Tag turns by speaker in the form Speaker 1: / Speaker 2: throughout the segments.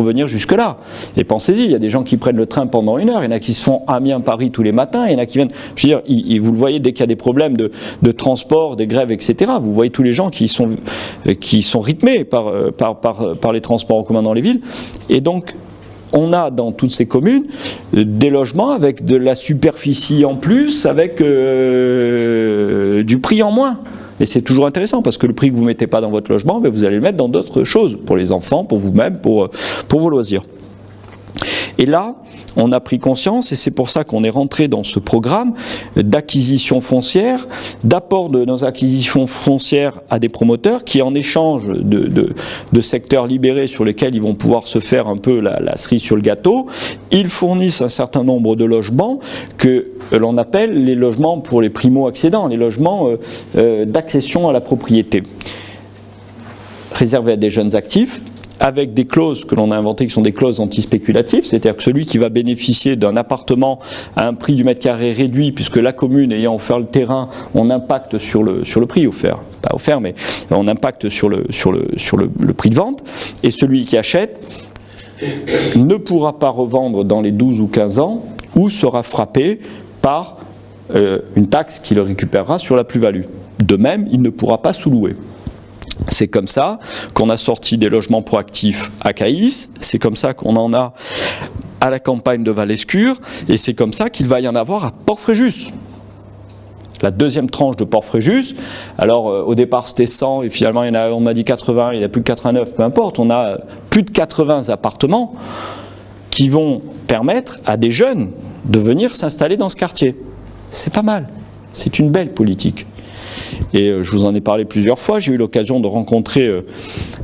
Speaker 1: pour venir jusque-là. Et pensez-y, il y a des gens qui prennent le train pendant 1 heure, il y en a qui se font Amiens-Paris tous les matins, il y en a qui viennent... Je veux dire, vous le voyez, dès qu'il y a des problèmes de transport, des grèves, etc., vous voyez tous les gens qui sont rythmés par les transports en commun dans les villes. Et donc, on a dans toutes ces communes des logements avec de la superficie en plus, avec du prix en moins. Et c'est toujours intéressant parce que le prix que vous ne mettez pas dans votre logement, ben vous allez le mettre dans d'autres choses, pour les enfants, pour vous-même, pour vos loisirs. Et là, on a pris conscience, et c'est pour ça qu'on est rentré dans ce programme d'acquisition foncière, d'apport de nos acquisitions foncières à des promoteurs qui, en échange de secteurs libérés sur lesquels ils vont pouvoir se faire un peu la cerise sur le gâteau, ils fournissent un certain nombre de logements que l'on appelle les logements pour les primo-accédants, les logements d'accession à la propriété, réservés à des jeunes actifs, avec des clauses que l'on a inventées qui sont des clauses antispéculatives, c'est-à-dire que celui qui va bénéficier d'un appartement à un prix du mètre carré réduit, puisque la commune ayant offert le terrain, on impacte sur le prix offert, pas offert, mais on impacte sur le prix de vente, et celui qui achète ne pourra pas revendre dans les 12 ou 15 ans, ou sera frappé par une taxe qui le récupérera sur la plus-value. De même, il ne pourra pas sous-louer. C'est comme ça qu'on a sorti des logements proactifs à Caïs, c'est comme ça qu'on en a à la campagne de Val-Escure, et c'est comme ça qu'il va y en avoir à Port-Fréjus. La deuxième tranche de Port-Fréjus, alors au départ c'était 100, et finalement on m'a dit 80, il y a plus de 89, peu importe, on a plus de 80 appartements qui vont permettre à des jeunes de venir s'installer dans ce quartier. C'est pas mal, c'est une belle politique. Et je vous en ai parlé plusieurs fois, j'ai eu l'occasion de rencontrer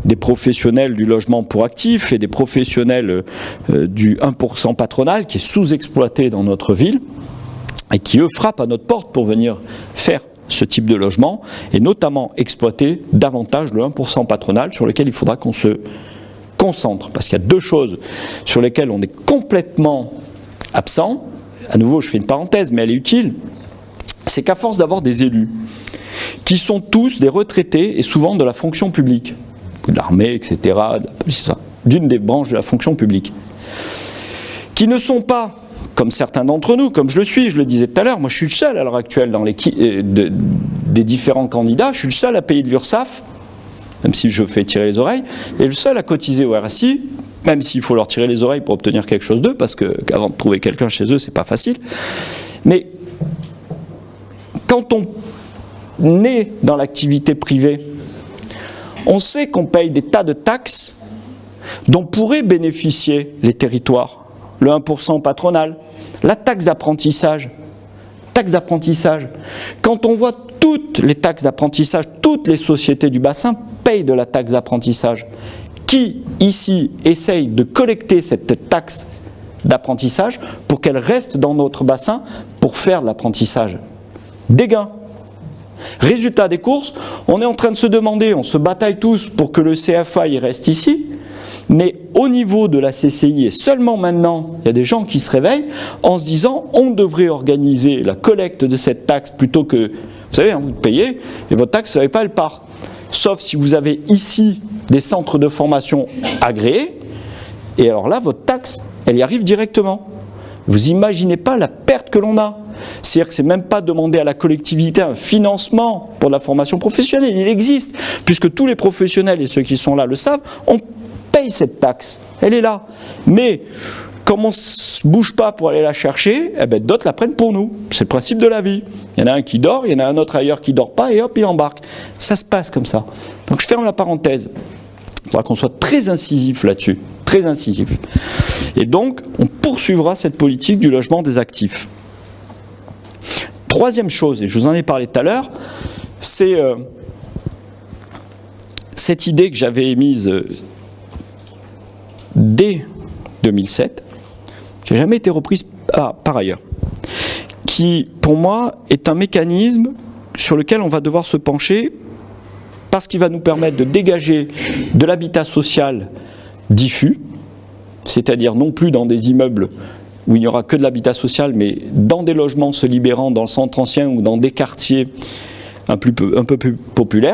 Speaker 1: des professionnels du logement pour actifs et des professionnels du 1% patronal qui est sous-exploité dans notre ville et qui eux frappent à notre porte pour venir faire ce type de logement et notamment exploiter davantage le 1% patronal sur lequel il faudra qu'on se concentre. Parce qu'il y a deux choses sur lesquelles on est complètement absent. À nouveau, je fais une parenthèse, mais elle est utile. C'est qu'à force d'avoir des élus qui sont tous des retraités et souvent de la fonction publique, de l'armée, etc., d'une des branches de la fonction publique, qui ne sont pas, comme certains d'entre nous, comme je le suis, je le disais tout à l'heure, moi je suis le seul à l'heure actuelle dans des différents candidats, je suis le seul à payer de l'URSSAF, même si je fais tirer les oreilles, et le seul à cotiser au RSI, même s'il faut leur tirer les oreilles pour obtenir quelque chose d'eux, parce qu'avant de trouver quelqu'un chez eux, c'est pas facile. Mais quand on est dans l'activité privée, on sait qu'on paye des tas de taxes dont pourraient bénéficier les territoires. Le 1% patronal, la taxe d'apprentissage. Quand on voit toutes les taxes d'apprentissage, toutes les sociétés du bassin payent de la taxe d'apprentissage. Qui, ici, essaye de collecter cette taxe d'apprentissage pour qu'elle reste dans notre bassin pour faire de l'apprentissage? Des gains. Résultat des courses, on est en train de se demander, on se bataille tous pour que le CFA y reste ici, mais au niveau de la CCI, et seulement maintenant, il y a des gens qui se réveillent en se disant on devrait organiser la collecte de cette taxe plutôt que, vous savez, vous payez et votre taxe, vous ne savez pas, elle part. Sauf si vous avez ici des centres de formation agréés, et alors là, votre taxe, elle y arrive directement. Vous n'imaginez pas la perte que l'on a. C'est-à-dire que ce n'est même pas demander à la collectivité un financement pour la formation professionnelle, il existe, puisque tous les professionnels et ceux qui sont là le savent, on paye cette taxe, elle est là. Mais comme on ne se bouge pas pour aller la chercher, eh ben, d'autres la prennent pour nous. C'est le principe de la vie. Il y en a un qui dort, il y en a un autre ailleurs qui ne dort pas, et hop, il embarque. Ça se passe comme ça. Donc je ferme la parenthèse. Il faudra qu'on soit très incisif là-dessus, très incisif. Et donc, on poursuivra cette politique du logement des actifs. Troisième chose, et je vous en ai parlé tout à l'heure, c'est cette idée que j'avais émise dès 2007, qui n'a jamais été reprise par ailleurs, qui, pour moi, est un mécanisme sur lequel on va devoir se pencher parce qu'il va nous permettre de dégager de l'habitat social diffus, c'est-à-dire non plus dans des immeubles où il n'y aura que de l'habitat social, mais dans des logements se libérant dans le centre ancien ou dans des quartiers un peu plus populaires,